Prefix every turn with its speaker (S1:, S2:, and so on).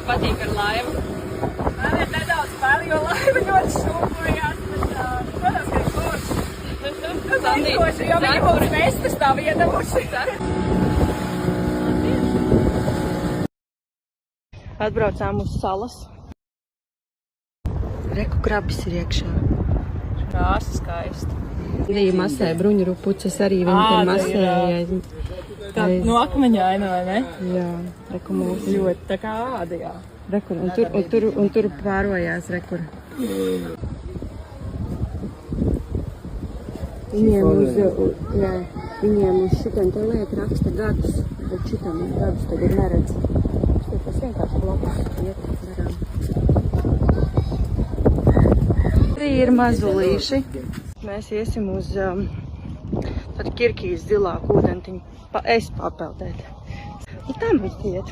S1: patīk ar laivu?
S2: Man ir nedaudz pār, jo laiva ļoti šūpojās, bet, protams, ka ir forši. Zanīkoši, jo viņi mums vestas tā iedavuši.
S3: Atbraucām uz salas. Reku krabis ir iekšā.
S2: Krāsa skaista.
S3: Arī masē bruņu rupuces, arī viņi te masēja.
S2: Tā no akmeņaina, vai ne?
S3: Jā, reku mūsu.
S2: Ļoti tā kā āda, jā.
S3: Rekur, un tur pārojās rekur. Viņiem uz šitam te liek raksta gadus, bet šitam gadus tagad neredz. Tas vienkārši blakus iet garām. Arī ir mazulīši. Mēs iesim uz tādu Kirkijas zilāku ūdentiņu. Es papeldēt. Un tā mēs iet.